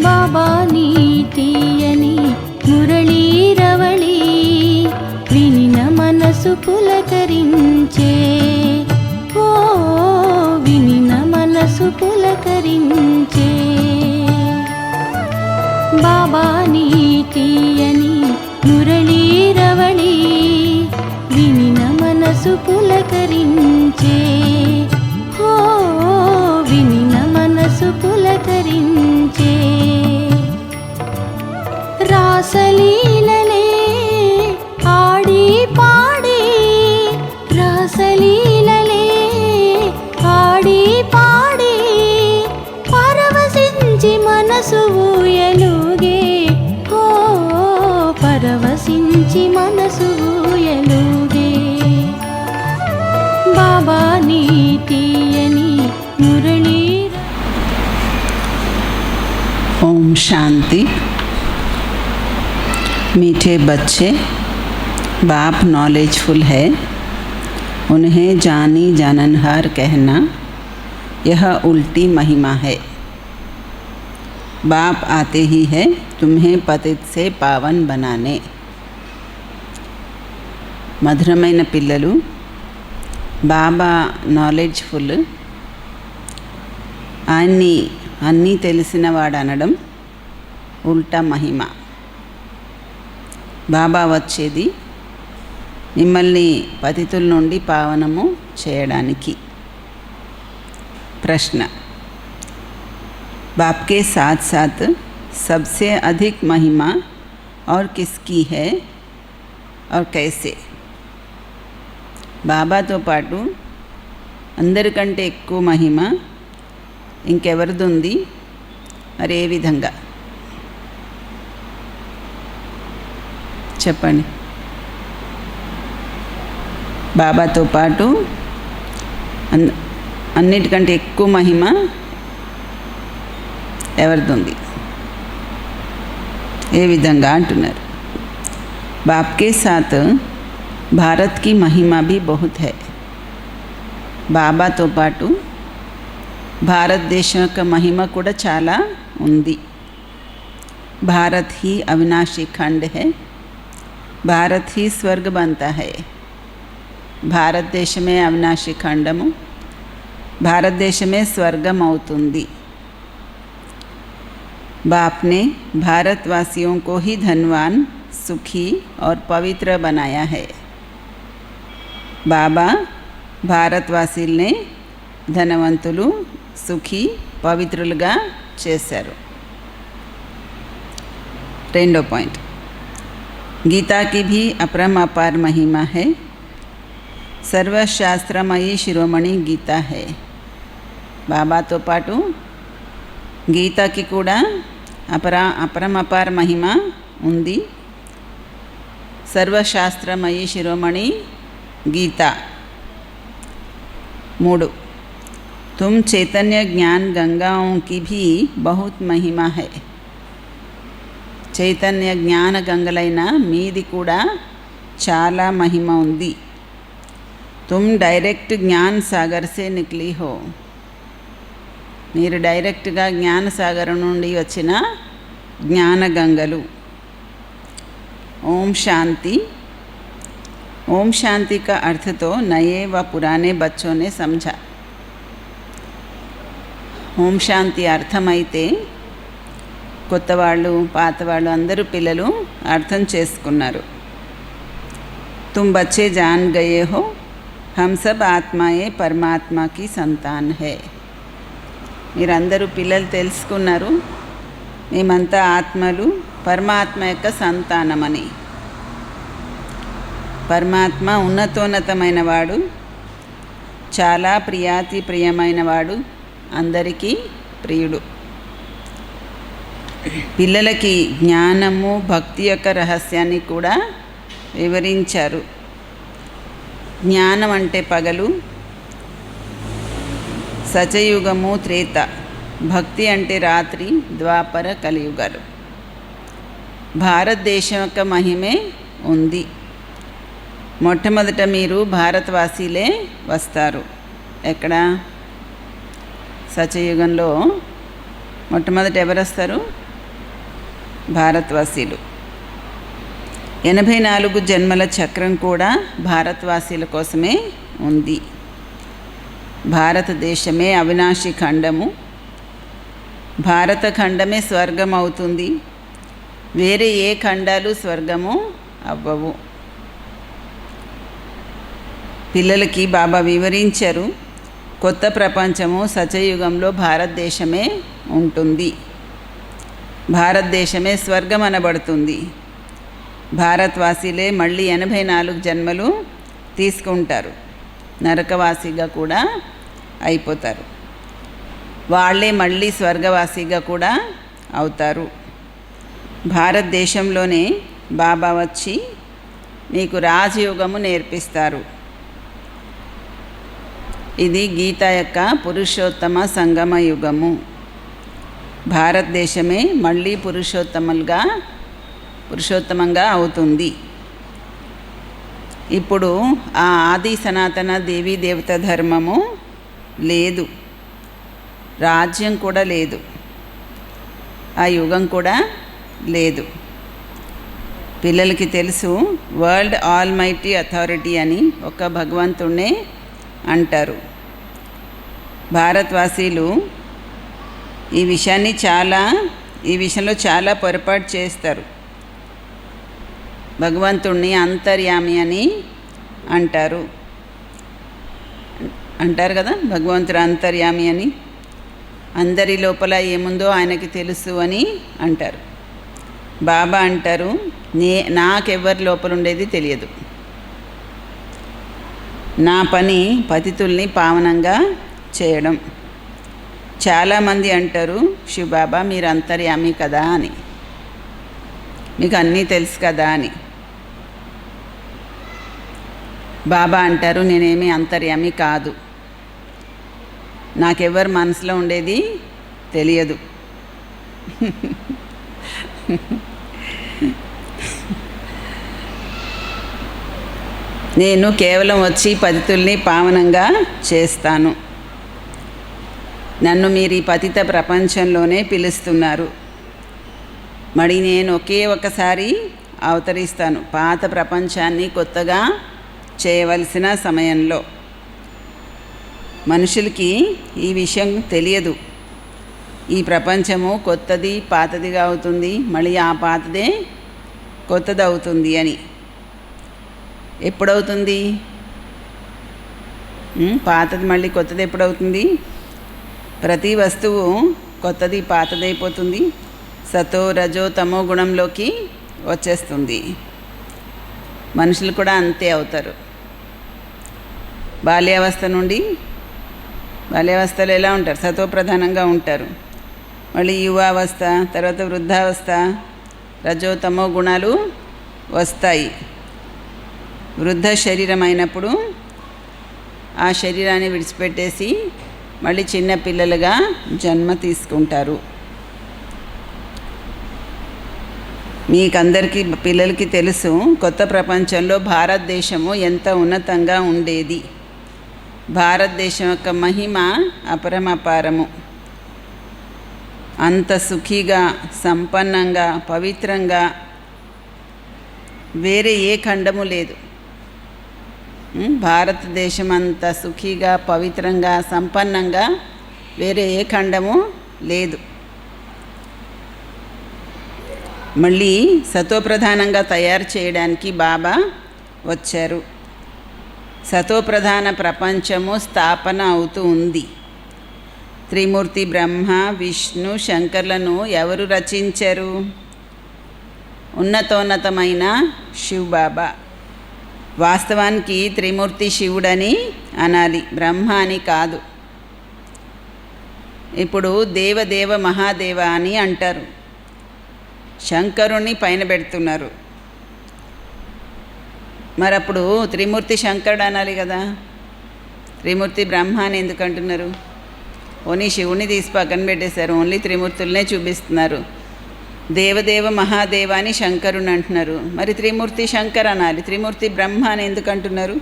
బాబా నీ తీయని మురళీరవళి వినిన మనసు పులకరించే, ఓ వినిన మనసు పులకరించే. బాబా నీ తీయని మురళీరవళి వినిన మనసు పులకరించే, ఓ వినిన మనసు పులకరించే. రాసలీలలే ఆడి పాడి, రాసలీలలే ఆడి పాడి పరవశించి మనసు ఊయలుగే, ఓ పరవశించి మనసు ఊయలుగే. బాబా నీ తీయని మురళీ. ओम शांति। मीठे बच्चे, बाप नॉलेजफुल है, उन्हें जानी जाननहार कहना यह उल्टी महिमा है। बाप आते ही है तुम्हें पतित से पावन बनाने. మధురమైన పిల్లలు, బాబా నాలెడ్జ్ఫుల్, ఆయన్ని అన్నీ తెలిసినవాడు అనడం ఉల్టా మహిమ. బాబా వచ్చేది మిమ్మల్ని పతితుల నుండి పావనము చేయడానికి. ప్రశ్న: बाप के साथ साथ सबसे अधिक महिमा और किसकी है और कैसे? బాబాతో పాటు అందరికంటే ఎక్కువ మహిమ ఇంకెవరిది ఉంది, మరి ఏ విధంగా? చెప్పండి. బాబాతో పాటు అన్నిటికంటే ఎక్కువ మహిమ ఎవరిది ఉంది, ఏ విధంగా అంటున్నారు? बाप के साथ भारत की महिमा भी बहुत है. బాబాతో పాటు భారతదేశం యొక్క మహిమ కూడా చాలా ఉంది. భారత్ ही अविनाशी खंड है, భారత్ ही स्वर्ग बनता है. భారతదేశమే అవినాశి ఖండము, భారతదేశమే స్వర్గం అవుతుంది. बाप ने भारतवासियों को ही धनवान, सुखी और पवित्र बनाया है. బాబా భారతవాసీల్ని ధనవంతులు, సుఖీ, పవిత్రులుగా చేశారు. రెండో పాయింట్, गीता की भी अपरमापार महिमा है. सर्वशास्त्रमयी शिरोमणि गीता है. బాబాతో పాటు గీతకి కూడా అపరమపార మహిమ ఉంది. సర్వశాస్త్రమయీ శిరోమణి గీత. 3. तुम चैतन्य ज्ञान गंगाओं की भी बहुत महिमा है. చైతన్య జ్ఞాన గంగలైన మీది కూడా చాలా మహిమ ఉంది. तुम डायरेक्ट ज्ञान सागर से निकली हो. మీరు డైరెక్ట్గా జ్ఞానసాగరం నుండి వచ్చిన జ్ఞానగంగలు. ओम शांति. ओम शांति का अर्थ तो नए व पुराने बच्चों ने समझा. ఓం శాంతి అర్థమైతే కొత్తవాళ్ళు పాతవాళ్ళు అందరూ పిల్లలు అర్థం చేసుకున్నారు. तुम बच्चे जान गए हो हम सब आत्माएं परमात्मा की संतान है. మీరందరూ పిల్లలు తెలుసుకున్నారు, మేమంతా ఆత్మలు, పరమాత్మ యొక్క సంతానమని. పరమాత్మ ఉన్నతోన్నతమైన వాడు, చాలా ప్రియాతి ప్రియమైన వాడు, అందరికీ ప్రియుడు. పిల్లలకి జ్ఞానము, భక్తి యొక్క రహస్యాన్ని కూడా వివరించారు. జ్ఞానం అంటే పగలు, సచయుగము, త్రేత. భక్తి అంటే రాత్రి, ద్వాపర, కలియుగాలు. భారతదేశం యొక్క మహిమే ఉంది. మొట్టమొదట మీరు భారతవాసీలే వస్తారు. ఎక్కడ? సత్యయుగంలో మొట్టమొదట ఎవరు వస్తారు? భారతవాసీలు. 84 జన్మల చక్రం కూడా భారతవాసీల కోసమే ఉంది. భారతదేశమే అవినాశి ఖండము. భారత ఖండమే స్వర్గం అవుతుంది. వేరే ఏ ఖండాలు స్వర్గము అవ్వవు. పిల్లలకి బాబా వివరించారు, కొత్త ప్రపంచము సత్యయుగంలో భారతదేశమే ఉంటుంది. భారతదేశమే స్వర్గం అనబడుతుంది. భారతవాసీలే మళ్ళీ 84 జన్మలు తీసుకుంటారు. నరకవాసిగా కూడా అయిపోతారు. వాళ్ళే మళ్ళీ స్వర్గవాసిగా కూడా అవుతారు. భారతదేశంలోనే బాబా వచ్చి మీకు రాజయోగము నేర్పిస్తారు. ఇది గీత యొక్క పురుషోత్తమ సంగమ యుగము. భారతదేశమే మళ్ళీ పురుషోత్తమంగా అవుతుంది. ఇప్పుడు ఆ ఆది సనాతన దేవీ దేవత ధర్మము లేదు, రాజ్యం కూడా లేదు, ఆ యుగం కూడా లేదు. పిల్లలకి తెలుసు, వరల్డ్ ఆల్ మైటీ అథారిటీ అని ఒక భగవంతుణ్ణే అంటారు. భారతవాసీలు ఈ విషయంలో చాలా పొరపాటు చేస్తారు. భగవంతుణ్ణి అంతర్యామి అని అంటారు కదా, భగవంతుడు అంతర్యామి అని. అందరి లోపల ఏముందో ఆయనకి తెలుసు అని అంటారు. బాబా అంటారు, నాకెవరి లోపల ఉండేది తెలియదు. నా పని పతితుల్ని పావనంగా చేయడం. చాలామంది అంటారు, శివబాబా మీరు అంతర్యామి కదా అని, మీకు అన్నీ తెలుసు కదా అని. బాబా అంటారు, నేనేమీ అంతర్యామి కాదు, నాకెవరి మనసులో ఉండేది తెలియదు. నేను కేవలం వచ్చి పతితుల్ని పావనంగా చేస్తాను. నన్ను మీరు ఈ పతిత ప్రపంచంలోనే పిలుస్తున్నారు. మరి నేను ఒకసారి అవతరిస్తాను పాత ప్రపంచాన్ని కొత్తగా చేయవలసిన సమయంలో. మనుషులకి ఈ విషయం తెలియదు. ఈ ప్రపంచము కొత్తది పాతదిగా అవుతుంది, మళ్ళీ ఆ పాతదే కొత్తది అవుతుంది అని. ఎప్పుడవుతుంది? పాతది మళ్ళీ కొత్తది ఎప్పుడవుతుంది? ప్రతి వస్తువు కొత్తది పాతదైపోతుంది, సతో రజో తమో గుణంలోకి వచ్చేస్తుంది. మనుషులు కూడా అంతే అవుతారు. బాల్యావస్థలో ఎలా ఉంటారు? సతో ప్రధానంగా ఉంటారు. మళ్ళీ యువావస్థ, తర్వాత వృద్ధావస్థ, రజో తమో గుణాలు వస్తాయి. వృద్ధ శరీరం అయినప్పుడు ఆ శరీరాన్ని విడిచిపెట్టేసి మళ్ళీ చిన్న పిల్లలుగా జన్మ తీసుకుంటారు. మీకందరికీ పిల్లలకి తెలుసు, కొత్త ప్రపంచంలో భారతదేశము ఎంత ఉన్నతంగా ఉండేది. భారతదేశం యొక్క మహిమ అపరమపారము. అంత సుఖీగా, సంపన్నంగా, పవిత్రంగా వేరే ఏ ఖండము లేదు. భారతదేశం అంత సుఖీగా, పవిత్రంగా, సంపన్నంగా వేరే ఏ ఖండము లేదు. మళ్ళీ సతోప్రధానంగా తయారు చేయడానికి బాబా వచ్చారు. సతోప్రధాన ప్రపంచము స్థాపన అవుతూ ఉంది. త్రిమూర్తి బ్రహ్మ, విష్ణు, శంకర్లను ఎవరు రచించారు? ఉన్నతోన్నతమైన శివబాబా. వాస్తవానికి త్రిమూర్తి శివుడని అనాలి, బ్రహ్మ అని కాదు. ఇప్పుడు దేవదేవ మహాదేవ అని అంటారు. శంకరుణ్ణి పైన పెడుతున్నారు. మరి అప్పుడు త్రిమూర్తి శంకరుడు అనాలి కదా. త్రిమూర్తి బ్రహ్మ అని ఎందుకు అంటున్నారు? ఓన్లీ శివుణ్ణి తీసి పక్కన పెట్టేశారు, ఓన్లీ త్రిమూర్తులనే చూపిస్తున్నారు. దేవదేవ మహాదేవ అని శంకరుని అంటున్నారు. మరి త్రిమూర్తి శంకర్ అనాలి, త్రిమూర్తి బ్రహ్మ అని ఎందుకు అంటున్నారు?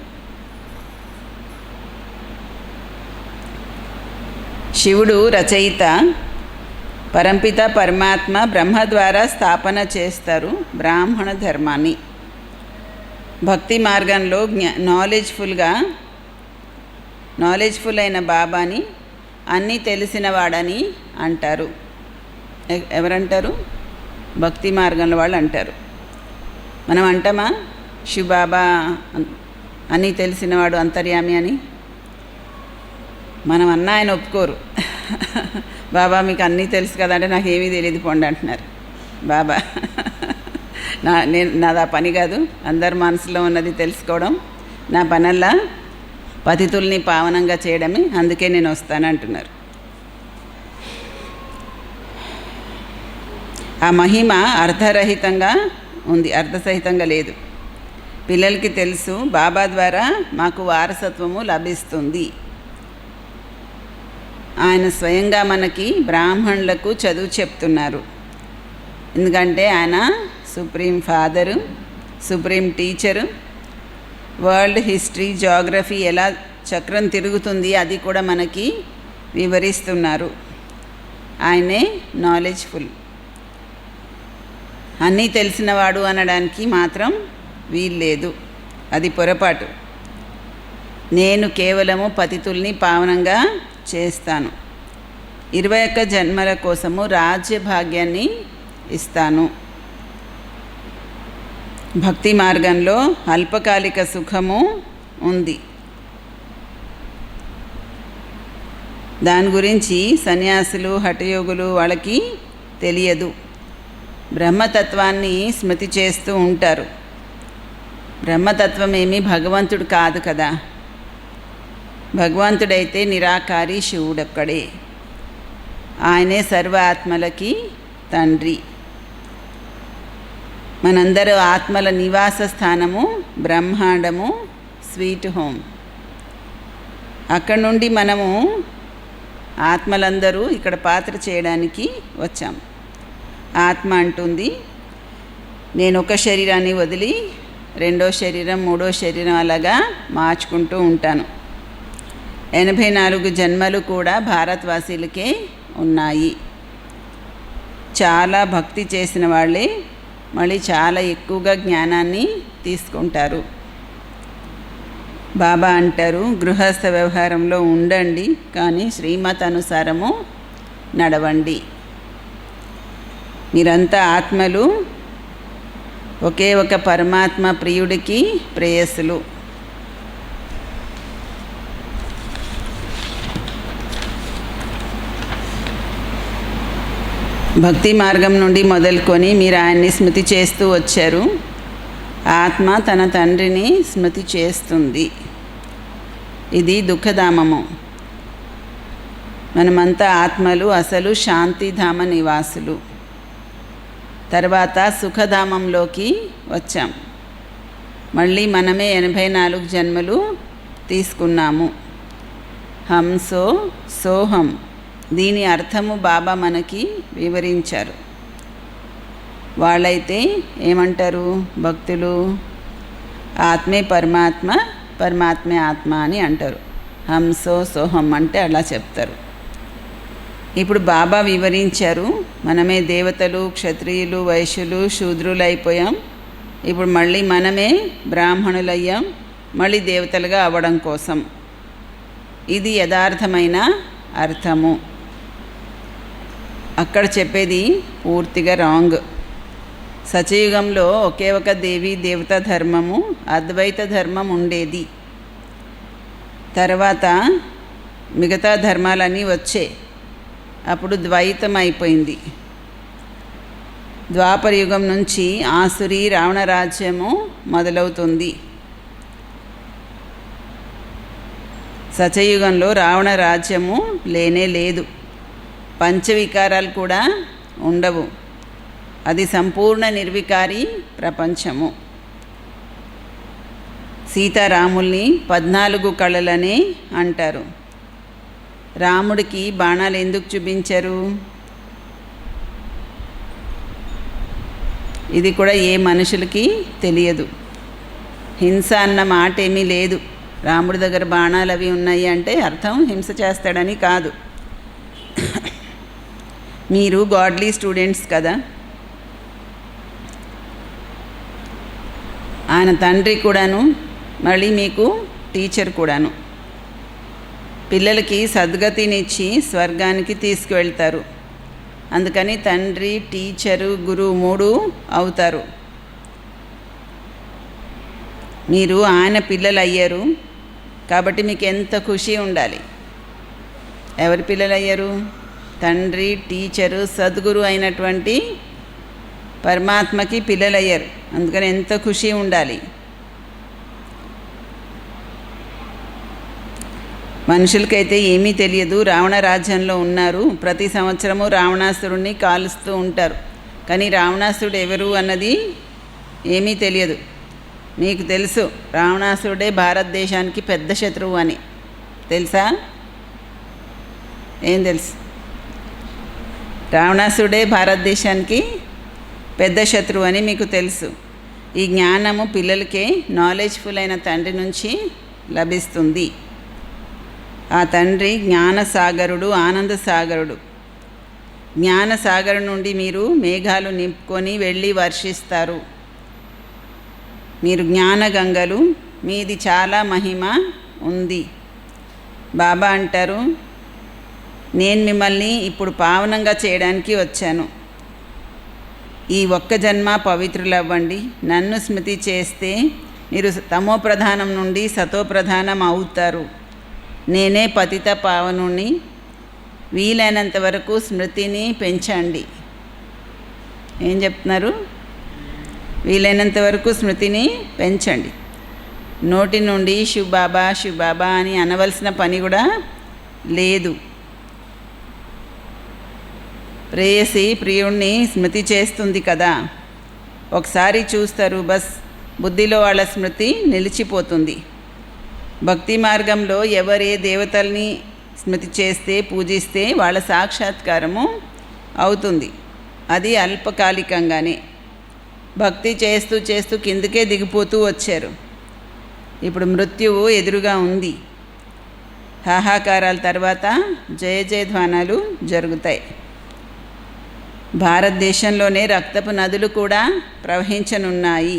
శివుడు రచయిత, పరంపిత పరమాత్మ బ్రహ్మ ద్వారా స్థాపన చేస్తారు బ్రాహ్మణ ధర్మాన్ని. భక్తి మార్గంలో నాలెడ్జ్ఫుల్ అయిన బాబాని అన్నీ తెలిసినవాడని అంటారు. ఎవరంటారు? భక్తి మార్గంలో వాళ్ళు అంటారు. మనం అంటామా శివబాబా అన్నీ తెలిసినవాడు అంతర్యామి అని? మనం అన్నా ఆయన ఒప్పుకోరు. బాబా మీకు అన్నీ తెలుసు కదా అంటే నాకు ఏమీ తెలియదు పోండి అంటున్నారు బాబా. నాది ఆ పని కాదు, అందరి మనసులో ఉన్నది తెలుసుకోవడం నా పనల్లా పతితుల్ని పావనంగా చేయడమే, అందుకే నేను వస్తాను అంటున్నారు. ఆ మహిమ అర్ధరహితంగా ఉంది, అర్ధసహితంగా లేదు. పిల్లలకి తెలుసు బాబా ద్వారా మాకు వారసత్వము లభిస్తుంది. ఆయన స్వయంగా మనకి బ్రాహ్మణులకు చదువు చెప్తున్నారు. ఎందుకంటే ఆయన supreme father, supreme teacher. World history, geography ఎలా చక్రం తిరుగుతుంది అది కూడా మనకి వివరిస్తున్నారు. ఆయనే నాలెడ్జ్ఫుల్. అన్నీ తెలిసినవాడు అనడానికి మాత్రం వీల్లేదు, అది పొరపాటు. నేను కేవలము పతితుల్ని పావనంగా చేస్తాను. 21 జన్మల కోసము రాజ్య భాగ్యాన్ని ఇస్తాను. భక్తి మార్గంలో అల్పకాలిక సుఖము ఉంది. దాని గురించి సన్యాసులు, హఠయోగులు వాళ్ళకి తెలియదు. బ్రహ్మతత్వాన్ని స్మృతి చేస్తూ ఉంటారు. బ్రహ్మతత్వం ఏమీ భగవంతుడు కాదు కదా. భగవంతుడైతే నిరాకారి శివుడొక్కడే. ఆయనే సర్వ ఆత్మలకి తండ్రి. మనందరూ ఆత్మల నివాస స్థానము బ్రహ్మాండము, స్వీట్ హోమ్. అక్కడి నుండి మనము ఆత్మలందరూ ఇక్కడ పాత్ర చేయడానికి వచ్చాం. ఆత్మ అంటుంది నేను ఒక శరీరాన్ని వదిలి రెండో శరీరం, మూడో శరీరం అలాగా మార్చుకుంటూ ఉంటాను. 84 జన్మలు కూడా భారతవాసీలకే ఉన్నాయి. చాలా భక్తి చేసిన వాళ్ళే మళ్ళీ చాలా ఎక్కువగా జ్ఞానాన్ని తీసుకుంటారు. బాబా అంటారు గృహస్థ వ్యవహారంలో ఉండండి, కానీ శ్రీమత్ అనుసారము నడవండి. మీరంతా ఆత్మలు, ఒకే ఒక పరమాత్మ ప్రియుడికి ప్రేయస్సులు. భక్తి మార్గం నుండి మొదలుకొని మీరు ఆయన్ని స్మృతి చేస్తూ వచ్చారు. ఆత్మ తన తండ్రిని స్మృతి చేస్తుంది. ఇది దుఃఖధామము. మనమంతా ఆత్మలు, అసలు శాంతిధామ నివాసులు. తర్వాత సుఖధామంలోకి వచ్చాం. మళ్ళీ మనమే 84 జన్మలు తీసుకున్నాము. హంసో సోహం, దీని అర్థము బాబా మనకి వివరించారు. వాళ్ళైతే ఏమంటారు భక్తులు? ఆత్మే పరమాత్మ, పరమాత్మే ఆత్మ అని అంటారు. హంసో సోహం అంటే అలా చెప్తారు. ఇప్పుడు బాబా వివరించారు మనమే దేవతలు, క్షత్రియులు, వైశ్యులు, శూద్రులు అయిపోయాం. ఇప్పుడు మళ్ళీ మనమే బ్రాహ్మణులయ్యాం, మళ్ళీ దేవతలుగా అవ్వడం కోసం. ఇది యథార్థమైన అర్థము. అక్కడ చెప్పేది పూర్తిగా రాంగ్. సచయుగంలో ఒకే ఒక దేవి దేవత ధర్మము, అద్వైత ధర్మం ఉండేది. తర్వాత మిగతా ధర్మాలన్నీ వచ్చే, అప్పుడు ద్వైతం అయిపోయింది. ద్వాపర యుగం నుంచి ఆసురి రావణ రాజ్యము మొదలవుతుంది. సచయుగంలో రావణ రాజ్యము లేనే లేదు. పంచవికారాలు కూడా ఉండవు. అది సంపూర్ణ నిర్వికారి ప్రపంచము. సీతారాముల్ని 14 కళలనే అంటారు. రాముడికి బాణాలు ఎందుకు చూపించారు? ఇది కూడా ఏ మనుషులకి తెలియదు. హింస అన్న మాట ఏమీ లేదు. రాముడి దగ్గర బాణాలు అవి ఉన్నాయి అంటే అర్థం హింస చేస్తాడని కాదు. మీరు గాడ్లీ స్టూడెంట్స్ కదా. ఆయన తండ్రి కూడాను, మళ్ళీ మీకు టీచర్ కూడాను. పిల్లలకి సద్గతినిచ్చి స్వర్గానికి తీసుకువెళ్తారు. అందుకని తండ్రి, టీచరు, గురువు 3 అవుతారు. మీరు ఆయన పిల్లలు అయ్యారు కాబట్టి మీకు ఎంత ఖుషి ఉండాలి. ఎవరి పిల్లలు అయ్యారు? తండ్రి, టీచరు, సద్గురు అయినటువంటి పరమాత్మకి పిల్లలు అయ్యారు. అందుకని ఎంత ఖుషి ఉండాలి. మనుషులకైతే ఏమీ తెలియదు. రావణ రాజ్యంలో ఉన్నారు. ప్రతి సంవత్సరము రావణాసురుడిని కాలుస్తూ ఉంటారు. కానీ రావణాసురుడు ఎవరు అన్నది ఏమీ తెలియదు. మీకు తెలుసు, రావణాసురుడే భారతదేశానికి పెద్ద శత్రువు అని. తెలుసా? ఏం తెలుసు? రావణాసురుడే భారతదేశానికి పెద్ద శత్రువు అని మీకు తెలుసు. ఈ జ్ఞానము పిల్లలకే నాలెడ్జ్ఫుల్ అయిన తండ్రి నుంచి లభిస్తుంది. ఆ తండ్రి జ్ఞానసాగరుడు, ఆనందసాగరుడు. జ్ఞానసాగరు నుండి మీరు మేఘాలు నింపుకొని వెళ్ళి వర్షిస్తారు. మీరు జ్ఞానగంగలు, మీది చాలా మహిమ ఉంది. బాబా అంటారు, నేను మిమ్మల్ని ఇప్పుడు పావనంగా చేయడానికి వచ్చాను. ఈ ఒక్క జన్మ పవిత్రులవ్వండి. నన్ను స్మృతి చేస్తే మీరు తమో ప్రధానం నుండి సతో ప్రధానం అవుతారు. నేనే పతిత పావనుని. వీలైనంత వరకు స్మృతిని పెంచండి. ఏం చెప్తున్నారు? వీలైనంత వరకు స్మృతిని పెంచండి. నోటి నుండి శివబాబా శివబాబా అని అనవలసిన పని కూడా లేదు. ప్రేయసి ప్రియుణ్ణి స్మృతి చేస్తుంది కదా. ఒకసారి చూస్తారు, బస్ బుద్ధిలో వాళ్ళ స్మృతి నిలిచిపోతుంది. భక్తి మార్గంలో ఎవరే దేవతల్ని స్మృతి చేస్తే, పూజిస్తే వాళ్ళ సాక్షాత్కారము అవుతుంది. అది అల్పకాలికంగానే. భక్తి చేస్తూ చేస్తూ కిందకే దిగిపోతూ వచ్చారు. ఇప్పుడు మృత్యువు ఎదురుగా ఉంది. హాహాకారాల తర్వాత జయ జయధ్వానాలు జరుగుతాయి. భారతదేశంలోనే రక్తపు నదులు కూడా ప్రవహించనున్నాయి.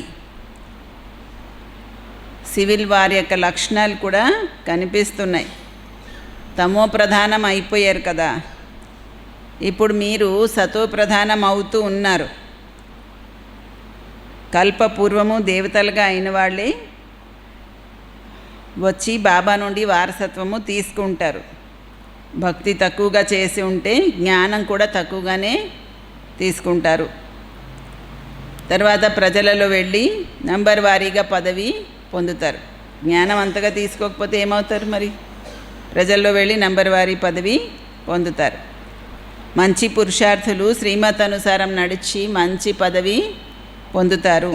సివిల్ వారి యొక్క లక్షణాలు కూడా కనిపిస్తున్నాయి. తమో ప్రధానం అయిపోయారు కదా. ఇప్పుడు మీరు సతో ప్రధానం అవుతూ ఉన్నారు. కల్పపూర్వము దేవతలుగా అయిన వాళ్ళే వచ్చి బాబా నుండి వారసత్వము తీసుకుంటారు. భక్తి తక్కువగా చేసి ఉంటే జ్ఞానం కూడా తక్కువగానే తీసుకుంటారు. తర్వాత ప్రజలలో వెళ్ళి నంబర్ వారీగా పదవి పొందుతారు. జ్ఞానం అంతగా తీసుకోకపోతే ఏమవుతారు? మరి ప్రజల్లో వెళ్ళి నంబర్ వారీ పదవి పొందుతారు. మంచి పురుషార్థులు శ్రీమత్ అనుసారం నడిచి మంచి పదవి పొందుతారు.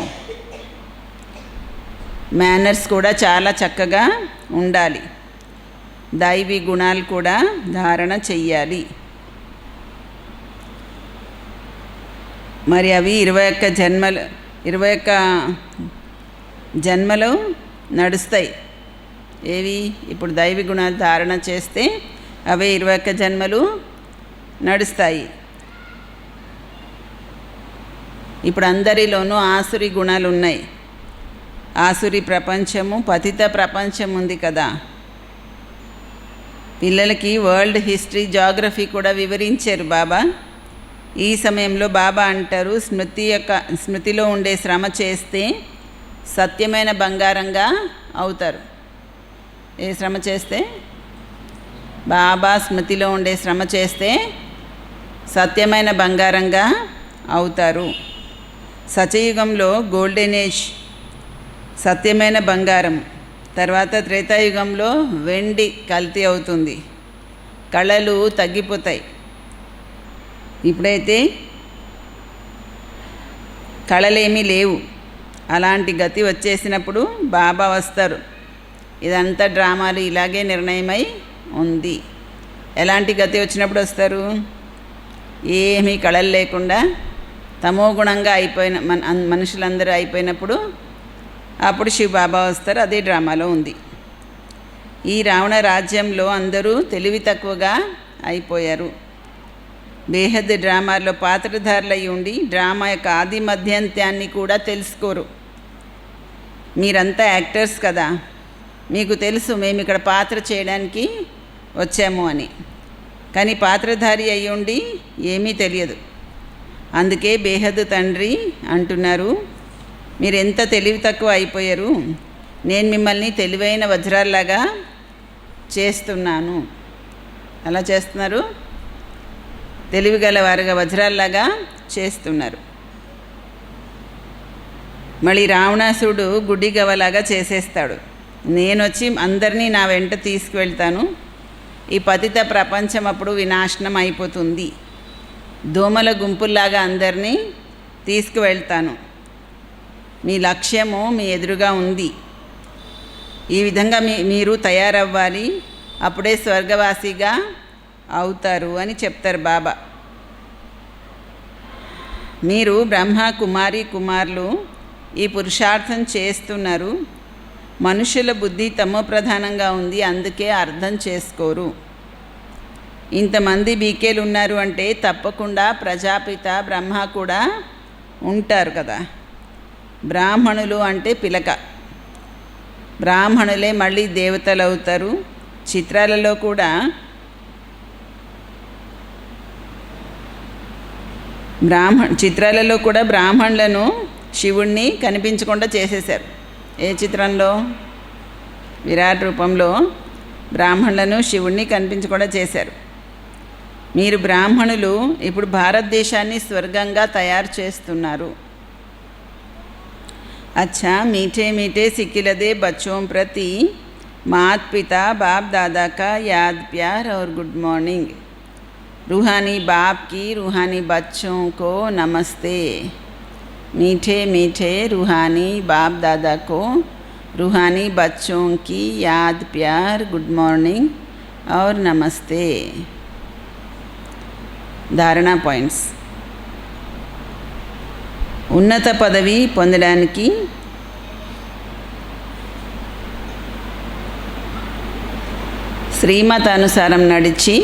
మేనర్స్ కూడా చాలా చక్కగా ఉండాలి. దైవీ గుణాలు కూడా ధారణ చెయ్యాలి. మరి అవి 21 జన్మలు నడుస్తాయి. ఏవి? ఇప్పుడు దైవీ గుణాలు ధారణ చేస్తే అవే 21 జన్మలు నడుస్తాయి. ఇప్పుడు అందరిలోనూ ఆసురి గుణాలు ఉన్నాయి. ఆసురి ప్రపంచము, పతిత ప్రపంచం ఉంది కదా. పిల్లలకి వరల్డ్ హిస్టరీ, జాగ్రఫీ కూడా వివరించారు బాబా. ఈ సమయంలో బాబా అంటారు, స్మృతిలో ఉండే శ్రమ చేస్తే సత్యమైన బంగారంగా అవుతారు. ఏ శ్రమ చేస్తే? బాబా స్మృతిలో ఉండే శ్రమ చేస్తే సత్యమైన బంగారంగా అవుతారు. సత్యయుగంలో గోల్డెన్ ఏజ్, సత్యమైన బంగారం. తర్వాత త్రేతాయుగంలో వెండి కల్తీ అవుతుంది, కళలు తగ్గిపోతాయి. ఇప్పుడైతే కళలేమీ లేవు. అలాంటి గతి వచ్చేసినప్పుడు బాబా వస్తారు. ఇదంతా డ్రామాలు ఇలాగే నిర్ణయమై ఉంది. ఎలాంటి గతి వచ్చినప్పుడు వస్తారు? ఏమీ కళలు లేకుండా తమోగుణంగా అయిపోయిన మనుషులందరూ అయిపోయినప్పుడు అప్పుడు శివబాబా వస్తారు. అదే డ్రామాలో ఉంది. ఈ రావణ రాజ్యంలో అందరూ తెలివి తక్కువగా అయిపోయారు. బేహద్ డ్రామాలో పాత్రధారులు అయి ఉండి డ్రామా యొక్క ఆది మధ్యాంత్యాన్ని కూడా తెలుసుకోరు. మీరంతా యాక్టర్స్ కదా, మీకు తెలుసు మేము ఇక్కడ పాత్ర చేయడానికి వచ్చాము అని. కానీ పాత్రధారి అయి ఉండి ఏమీ తెలియదు. అందుకే బేహద్ తండ్రి అంటున్నారు, మీరు ఎంత తెలివి తక్కువ అయిపోయారు, నేను మిమ్మల్ని తెలివైన వజ్రాల్లాగా చేస్తున్నాను. అలా చేస్తున్నారు, తెలివిగల వారుగా వజ్రాల్లాగా చేస్తున్నారు. మళ్ళీ రావణాసుడు గుడ్డి గవలాగా చేసేస్తాడు. నేను వచ్చి అందరినీ నా వెంట తీసుకువెళ్తాను, ఈ పతిత ప్రపంచం అప్పుడు వినాశనం అయిపోతుంది, దోమల గుంపుల్లాగా అందరినీ తీసుకువెళ్తాను, మీ లక్ష్యము మీ ఎదురుగా ఉంది, ఈ విధంగా మీరు తయారవ్వాలి, అప్పుడే స్వర్గవాసిగా అవుతారు అని చెప్తారు బాబా. మీరు బ్రహ్మ కుమారులు ఈ పురుషార్థం చేస్తున్నారు. మనుషుల బుద్ధి తమో ప్రధానంగా ఉంది, అందుకే అర్థం చేసుకోరు. ఇంతమంది బీకేలు ఉన్నారు అంటే తప్పకుండా ప్రజాపిత బ్రహ్మ కూడా ఉంటారు కదా. బ్రాహ్మణులు అంటే పిలక, బ్రాహ్మణులే మళ్ళీ దేవతలు అవుతారు. చిత్రాలలో కూడా బ్రాహ్మణులను శివుణ్ణి కనిపించకుండా చేసేశారు. ఏ చిత్రంలో? విరాట్ రూపంలో బ్రాహ్మణులను శివుణ్ణి కనిపించకుండా చేశారు. మీరు బ్రాహ్మణులు ఇప్పుడు భారతదేశాన్ని స్వర్గంగా తయారు చేస్తున్నారు. अच्छा मीठे मीठे सिक्किलदे बच्चों प्रति माता पिता बाप दादा का याद प्यार और गुड मॉर्निंग. रूहानी बाप की रूहानी बच्चों को नमस्ते. मीठे मीठे रूहानी बाप दादा को रूहानी बच्चों की याद प्यार गुड मॉर्निंग और नमस्ते. धारणा पॉइंट्स. ఉన్నత పదవి పొందడానికి శ్రీమతానుసారం నడిచి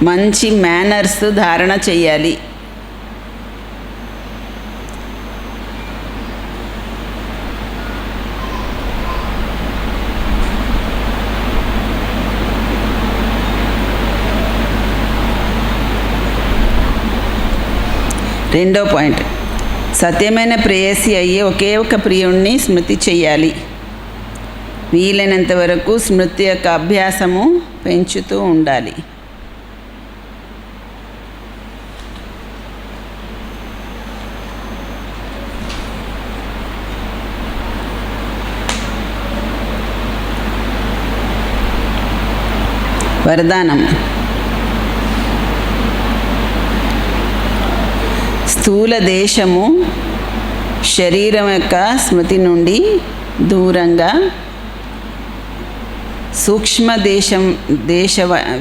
మంచి మేనర్స్ ధారణ చేయాలి. రెండో పాయింట్, సత్యమైన ప్రేయసి అయ్యే ఒకే ఒక ప్రియుణ్ణి స్మృతి చేయాలి. వీలైనంత వరకు స్మృతి యొక్క అభ్యాసము పెంచుతూ ఉండాలి. వరదానం. స్థూల దేశము శరీరం యొక్క స్మృతి నుండి దూరంగా సూక్ష్మ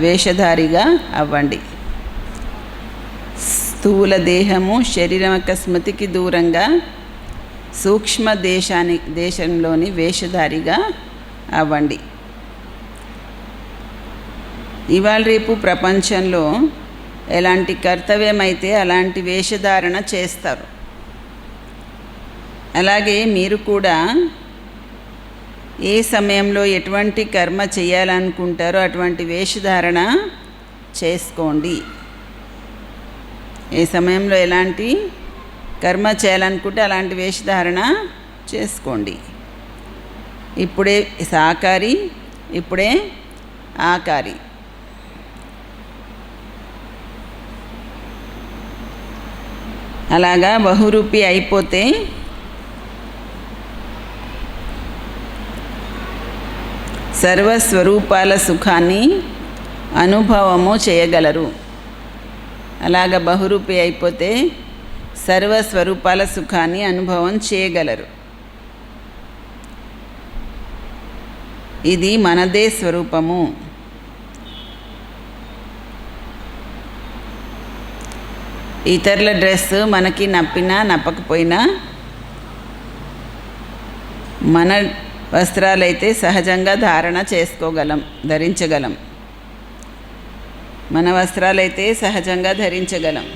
వేషధారిగా అవ్వండి. స్థూల దేహము శరీరం యొక్క స్మృతికి దూరంగా సూక్ష్మ దేశంలోని వేషధారిగా అవ్వండి. ఇవాళ రేపు ప్రపంచంలో ఎలాంటి కర్తవ్యం అయితే అలాంటి వేషధారణ చేస్తారు. అలాగే మీరు కూడా ఏ సమయంలో ఎటువంటి కర్మ చేయాలనుకుంటారో అటువంటి వేషధారణ చేసుకోండి. ఏ సమయంలో ఎలాంటి కర్మ చేయాలనుకుంటే అలాంటి వేషధారణ చేసుకోండి. ఇప్పుడే సాకారి, ఇప్పుడే ఆకారి. అలాగా బహురూపి అయిపోతే సర్వస్వరూపాల సుఖాన్ని అనుభవము చేయగలరు. అలాగ బహురూపి అయిపోతే సర్వస్వరూపాల సుఖాన్ని అనుభవం చేయగలరు. ఇది మనదే స్వరూపము. ఇతరుల డ్రెస్ మనకి నప్పినా నప్పకపోయినా మన వస్త్రాలైతే సహజంగా ధరించగలం. మన వస్త్రాలైతే సహజంగా ధరించగలం.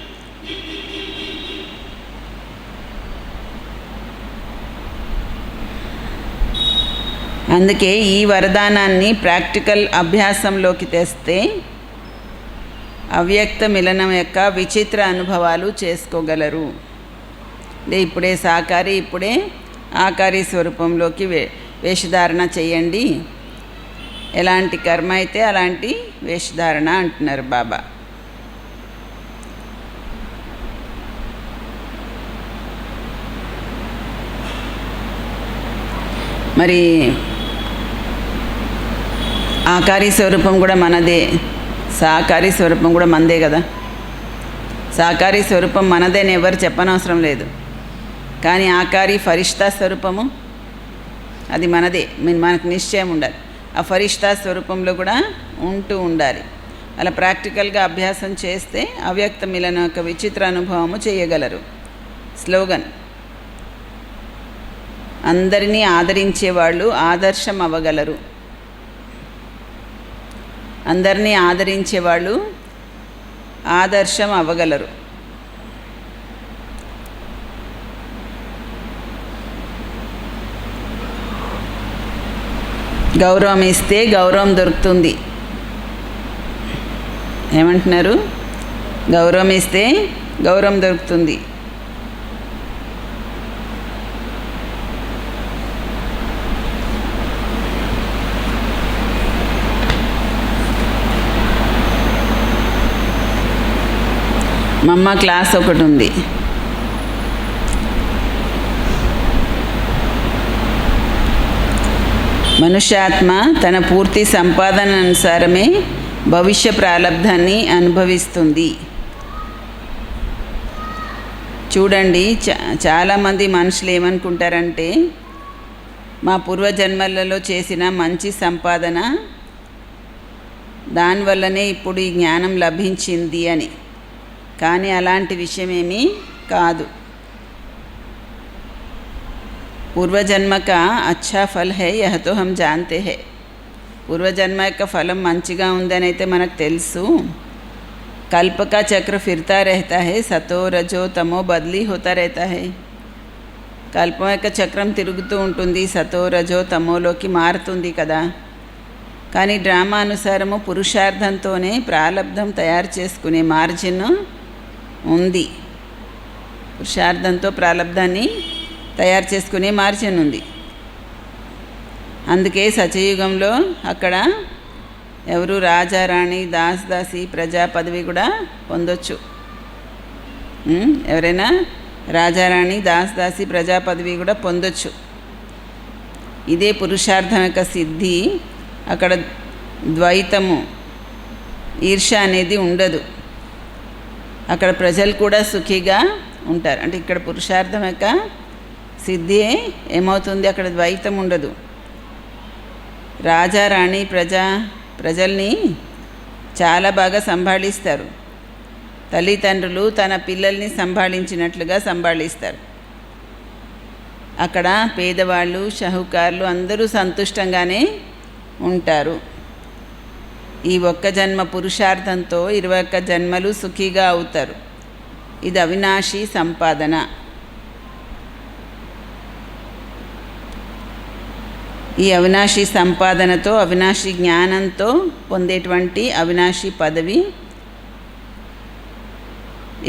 అందుకే ఈ వరదానాన్ని ప్రాక్టికల్ అభ్యాసంలోకి తెస్తే అవ్యక్త మిలనం యొక్క విచిత్ర అనుభవాలు చేసుకోగలరు. ఇప్పుడే సాకారి, ఇప్పుడే ఆకారి స్వరూపంలోకి వేషధారణ చేయండి. ఎలాంటి కర్మ అయితే అలాంటి వేషధారణ అంటున్నారు బాబా. మరి ఆకారి స్వరూపం కూడా మనదే, సాకారి స్వరూపం కూడా మనదే కదా. సాకారి స్వరూపం మనదేని ఎవరు చెప్పనవసరం లేదు. కానీ ఆకారి ఫరిష్తా స్వరూపము అది మనదే, మనకు నిశ్చయం ఉండాలి. ఆ ఫరిష్తా స్వరూపంలో కూడా ఉంటూ ఉండాలి. అలా ప్రాక్టికల్గా అభ్యాసం చేస్తే అవ్యక్త మిలన యొక్క విచిత్ర అనుభవము చేయగలరు. స్లోగన్: అందరినీ ఆదరించేవాళ్ళు ఆదర్శం అవ్వగలరు. అందరినీ ఆదరించేవాళ్ళు ఆదర్శం అవ్వగలరు. గౌరవం ఇస్తే గౌరవం దొరుకుతుంది. ఏమంటున్నారు? గౌరవం ఇస్తే గౌరవం దొరుకుతుంది. మా అమ్మ క్లాస్ ఒకటి ఉంది. మనుష్యాత్మ తన పూర్తి సంపాదన అనుసారమే భవిష్య ప్రాలబ్ధాన్ని అనుభవిస్తుంది. చూడండి, చాలామంది మనుషులు ఏమనుకుంటారంటే మా పూర్వజన్మలలో చేసిన మంచి సంపాదన దానివల్లనే ఇప్పుడు ఈ జ్ఞానం లభించింది అని. కానీ అలాంటి విషయమేమీ కాదు. పూర్వజన్మ కా అచ్చా ఫల్ హై యహ తో హమ్ జాన్తే హై. పూర్వజన్మ యొక్క ఫలం మంచిగా ఉందని అయితే మనకు తెలుసు. కల్ప కా చక్ర ఫిర్తా रहता है, సతో రజో తమో బదిలీ హోతా रहता है. కల్పం యొక్క చక్రం తిరుగుతూ ఉంటుంది, సతో రజో తమోలోకి మారుతుంది కదా. కానీ డ్రామా అనుసారము పురుషార్థంతోనే ప్రాలబ్ధం తయారు చేసుకునే మార్జిన్ ఉంది. పురుషార్థంతో ప్రాలబ్ధాన్ని తయారు చేసుకునే మార్జిన్ ఉంది. అందుకే సత్యయుగంలో అక్కడ ఎవరు రాజారాణి, దాసి, ప్రజా పదవి కూడా పొందొచ్చు. ఎవరైనా రాజారాణి, దాసి, ప్రజా పదవి కూడా పొందొచ్చు. ఇదే పురుషార్థం యొక్క సిద్ధి. అక్కడ ద్వైతము, ఈర్ష అనేది ఉండదు. అక్కడ ప్రజలు కూడా సుఖిగా ఉంటారు. అంటే ఇక్కడ పురుషార్థం యొక్క సిద్ధి ఏమవుతుంది? అక్కడ ద్వైతం ఉండదు. రాజారాణి ప్రజల్ని చాలా బాగా సంభాళిస్తారు. తల్లిదండ్రులు తన పిల్లల్ని సంభాళించినట్లుగా సంభాళిస్తారు. అక్కడ పేదవాళ్ళు, షహుకారులు అందరూ సంతుష్టంగానే ఉంటారు. ఈ ఒక్క జన్మ పురుషార్థంతో 21 జన్మలు సుఖీగా అవుతారు. ఇది అవినాశీ సంపాదన. ఈ అవినాశీ సంపాదనతో, అవినాశీ జ్ఞానంతో పొందేటువంటి అవినాశీ పదవి.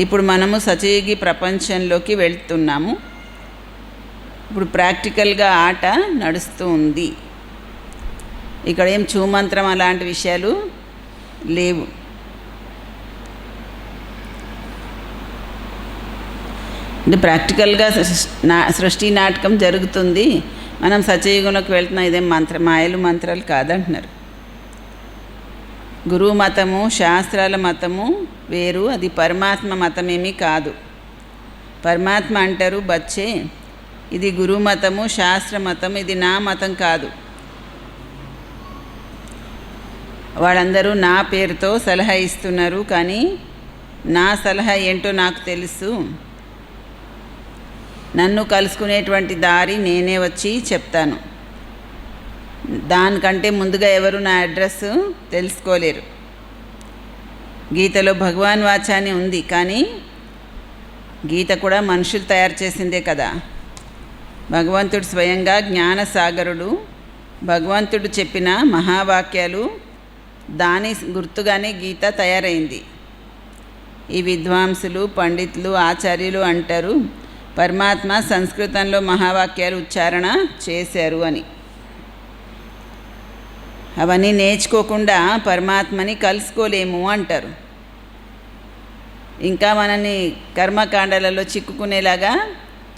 ఇప్పుడు మనము సతయుగి ప్రపంచంలోకి వెళ్తున్నాము. ఇప్పుడు ప్రాక్టికల్గా ఆట నడుస్తూ ఉంది. ఇక్కడ ఏం చూమంత్రం అలాంటి విషయాలు లేవు. అంటే ప్రాక్టికల్గా సృష్టి నాటకం జరుగుతుంది. మనం సత్యయుగంలోకి వెళ్తున్నాం. ఇదేం మాయలు మంత్రాలు కాదంటున్నారు. గురువు మతము, శాస్త్రాల మతము వేరు. అది పరమాత్మ మతమేమీ కాదు. పరమాత్మ అంటారు బచ్చే, ఇది గురువు మతము, శాస్త్ర మతం, ఇది నా మతం కాదు. వాళ్ళందరూ నా పేరుతో సలహా ఇస్తున్నారు. కానీ నా సలహా ఏంటో నాకు తెలుసు. నన్ను కలుసుకునేటువంటి దారి నేనే వచ్చి చెప్తాను. దానికంటే ముందుగా ఎవరు నా అడ్రస్ తెలుసుకోలేరు. గీతలో భగవాన్ వాచ అని ఉంది, కానీ గీత కూడా మనుషులు తయారు చేసిందే కదా. భగవంతుడు స్వయంగా జ్ఞానసాగరుడు. భగవంతుడు చెప్పిన మహావాక్యాలు దాని గుర్తుగానే గీత తయారైంది. ఈ విద్వాంసులు, పండితులు, ఆచార్యులు అంటారు పరమాత్మ సంస్కృతంలో మహావాక్యాలు ఉచ్చారణ చేశారు అని. అవన్నీ నేర్చుకోకుండా పరమాత్మని కలుసుకోలేము అంటారు. ఇంకా మనల్ని కర్మకాండాలలో చిక్కుకునేలాగా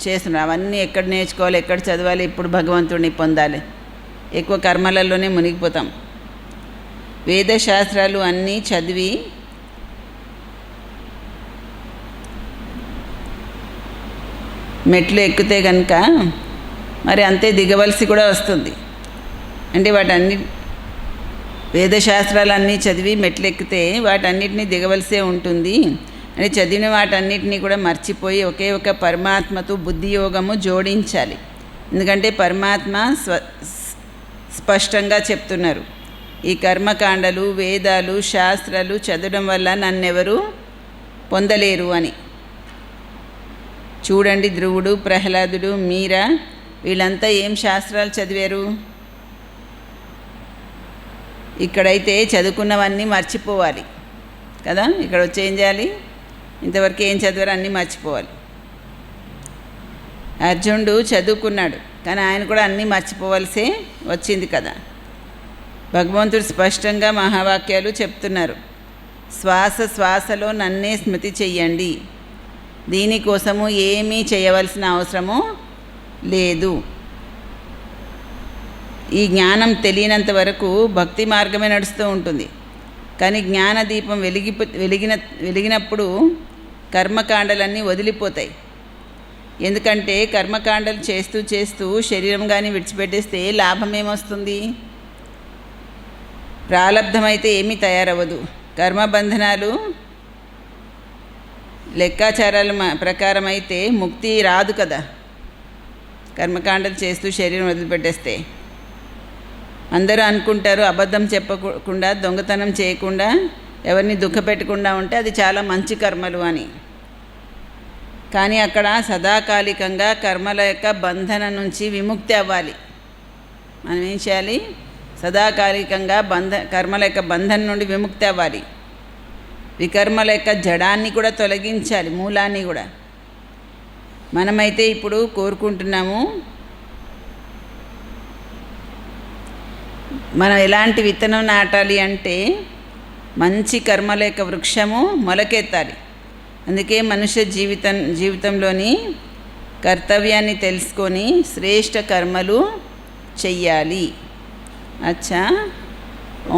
చేస్తున్నారు. అవన్నీ ఎక్కడ నేర్చుకోవాలి, ఎక్కడ చదవాలి, ఇప్పుడు భగవంతుడిని పొందాలి, ఎక్కువ కర్మలలోనే మునిగిపోతాం. వేదశాస్త్రాలు అన్నీ చదివి మెట్లు ఎక్కితే కనుక మరి అంతే దిగవలసి కూడా వస్తుంది. అంటే వాటన్ని వేదశాస్త్రాలన్నీ చదివి మెట్లు ఎక్కితే వాటన్నిటినీ దిగవలసే ఉంటుంది అని చదివిన వాటన్నిటినీ కూడా మర్చిపోయి ఒకే ఒక పరమాత్మతో బుద్ధియోగము జోడించాలి. ఎందుకంటే పరమాత్మ స్పష్టంగా చెప్తున్నారు, ఈ కర్మకాండలు, వేదాలు, శాస్త్రాలు చదవడం వల్ల నన్నెవరు పొందలేరు అని. చూడండి, ధ్రువుడు, ప్రహ్లాదుడు, మీరా వీళ్ళంతా ఏం శాస్త్రాలు చదివారు? ఇక్కడైతే చదువుకున్నవన్నీ మర్చిపోవాలి కదా. ఇక్కడ వచ్చి ఏం చేయాలి? ఇంతవరకు ఏం చదివారో అన్నీ మర్చిపోవాలి. అర్జునుడు చదువుకున్నాడు, కానీ ఆయన కూడా అన్నీ మర్చిపోవలసే వచ్చింది కదా. భగవంతుడు స్పష్టంగా మహావాక్యాలు చెప్తున్నారు. శ్వాస శ్వాసలో నన్నే స్మృతి చెయ్యండి, దీనికోసము ఏమీ చేయవలసిన అవసరము లేదు. ఈ జ్ఞానం తెలియనంత వరకు భక్తి మార్గమే నడుస్తూ ఉంటుంది. కానీ జ్ఞానదీపం వెలిగినప్పుడు కర్మకాండలన్నీ వదిలిపోతాయి. ఎందుకంటే కర్మకాండలు చేస్తూ చేస్తూ శరీరం కానీ విడిచిపెట్టేస్తే లాభం ఏమొస్తుంది? ప్రాలబ్ధమైతే ఏమీ తయారవ్వదు. కర్మబంధనాలు లెక్కాచారాల ప్రకారం అయితే ముక్తి రాదు కదా. కర్మకాండలు చేస్తూ శరీరం వదిలిపెట్టేస్తే అందరూ అనుకుంటారు అబద్ధం చెప్పకుండా, దొంగతనం చేయకుండా, ఎవరిని దుఃఖపెట్టకుండా ఉంటే అది చాలా మంచి కర్మలు అని. కానీ అక్కడ సదాకాలికంగా కర్మల యొక్క బంధన నుంచి విముక్తి అవ్వాలి. మనం ఏం చేయాలి? సదాకాలికంగా కర్మల యొక్క బంధన నుండి విముక్తి అవ్వాలి. వికర్మల యొక్క జడాన్ని కూడా తొలగించాలి, మూలాన్ని కూడా. మనమైతే ఇప్పుడు కోరుకుంటున్నాము, మనం ఎలాంటి విత్తనం నాటాలి అంటే మంచి కర్మల యొక్క వృక్షము మొలకెత్తాలి. అందుకే మనుష్య జీవితంలోని కర్తవ్యాన్ని తెలుసుకొని శ్రేష్ఠ కర్మలు చెయ్యాలి. అచ్చా,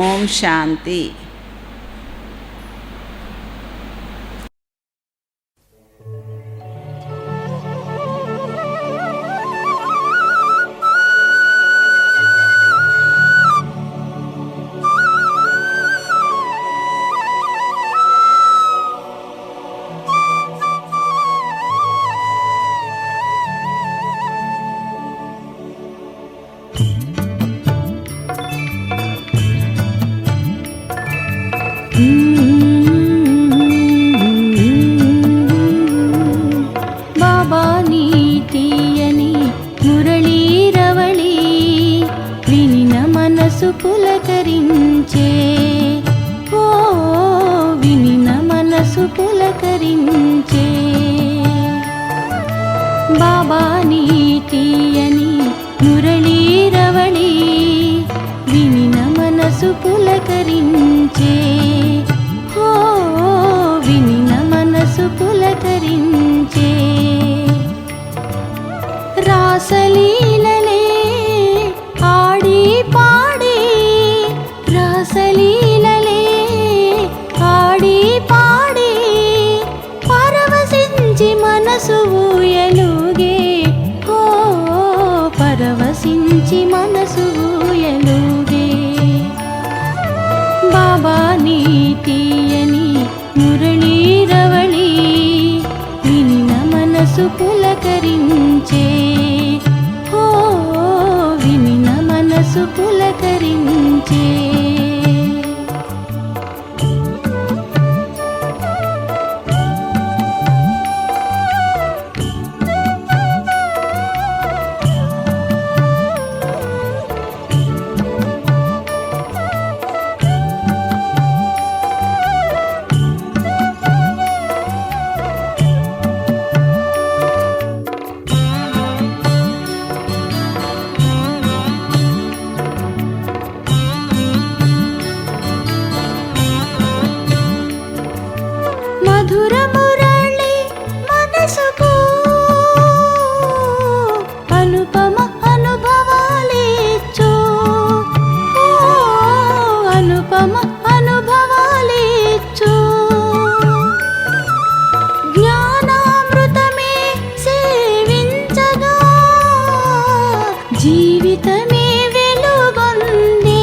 ఓం శాంతి. బాబా నీ తీయని మురళీరవళి వినిన మనసు పులకరించే, ఓ వినిన మనసు పులకరించే. బాబా నీ తీయని మురళీరవళి వినిన మనసు పులకరించే, ఓ వినిన మనసు పులకరించే. రాసలీలలే ఆడి పాడి, రాసలీలలే ఆడి పాడి పరవశించి మనసు ఊయలుగే, ఓ పరవశించి మనసు ఊయలుగే. బాబా నీ తీయని మురళీరవళి వినిన మనసు పులకరించే, ఓ వినిన మనసు పులకరించే. అనుపమ అనుభవాలిచ్చు జ్ఞానామృతమే సేవించగా జీవితమే వెలుగొందే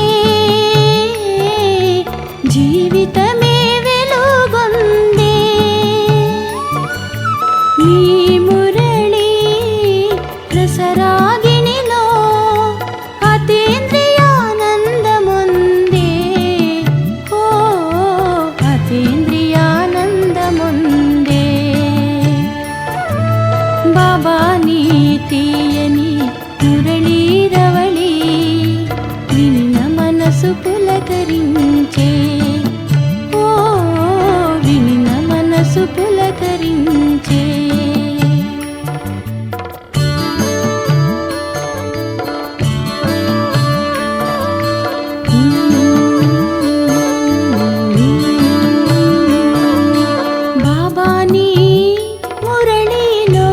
జీవితమే వెలుగొందే నీ మురళి రసరాగిణిలో అతీంద్రియానందముందే ఓ అతీంద్రియానందముందే బాబా నీ తీయని మురళీరవళి విన్న మనసు పులకరించే ఓ విన్న మనసు పులకరించే బాబా నీ మురళిలో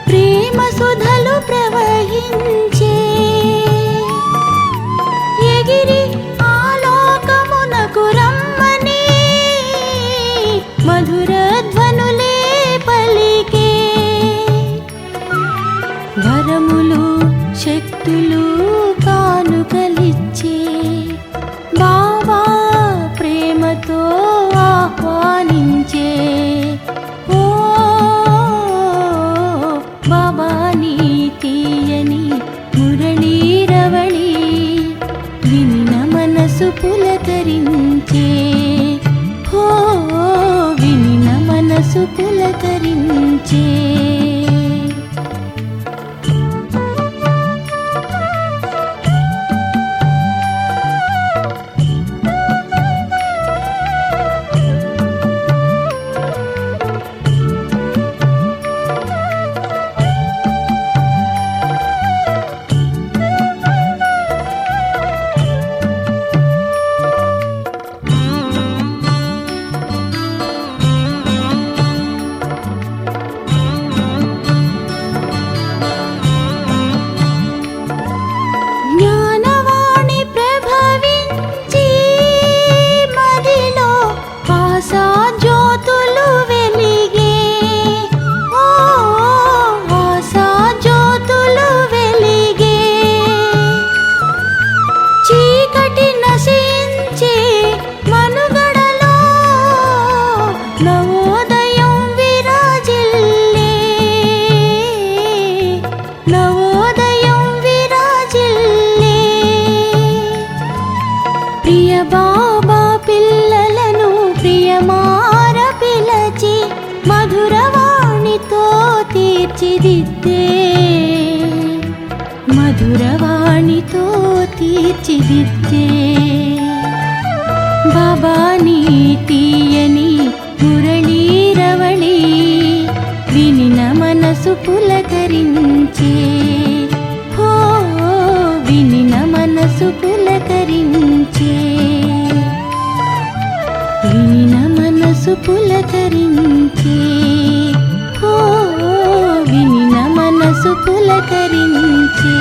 ప్రేమ సుధలు ప్రవహించే ఎగిరి ఆలోకమునకు రమ్మని మధుర ధ్వనులే పలికే వరములు శక్తులు కానుకలిచ్చే బాబా ప్రేమతో ఆహ్వానించే ఓ బాబా నీ తీయని మురళీరవళి విన్న మనసు పులకరించే ఓ విన్న మనసు పులకరించే జ్ఞానవాణి ప్రభవించి మదిలో ఆశా జ్యోతులు వెలిగే ఓ ఆశా జ్యోతులు వెలిగే చీకటి నశించే మనుగడలో నవోదయం విరాజిల్లే నవోదయం విరాజిల్లే ప్రియ బాబా పిల్లలను ప్రియమార పిలచి మధురవాణితో తీర్చిదిద్దే మధురవాణితో తీర్చిదిద్దే బాబా నీ తీయని మురళీరవళి వినిన మనసు పులకరించే ఓ వినిన మనసు పులకరించే వినిన మనసు పులకరించే ఓ వినిన మనసు పులకరించే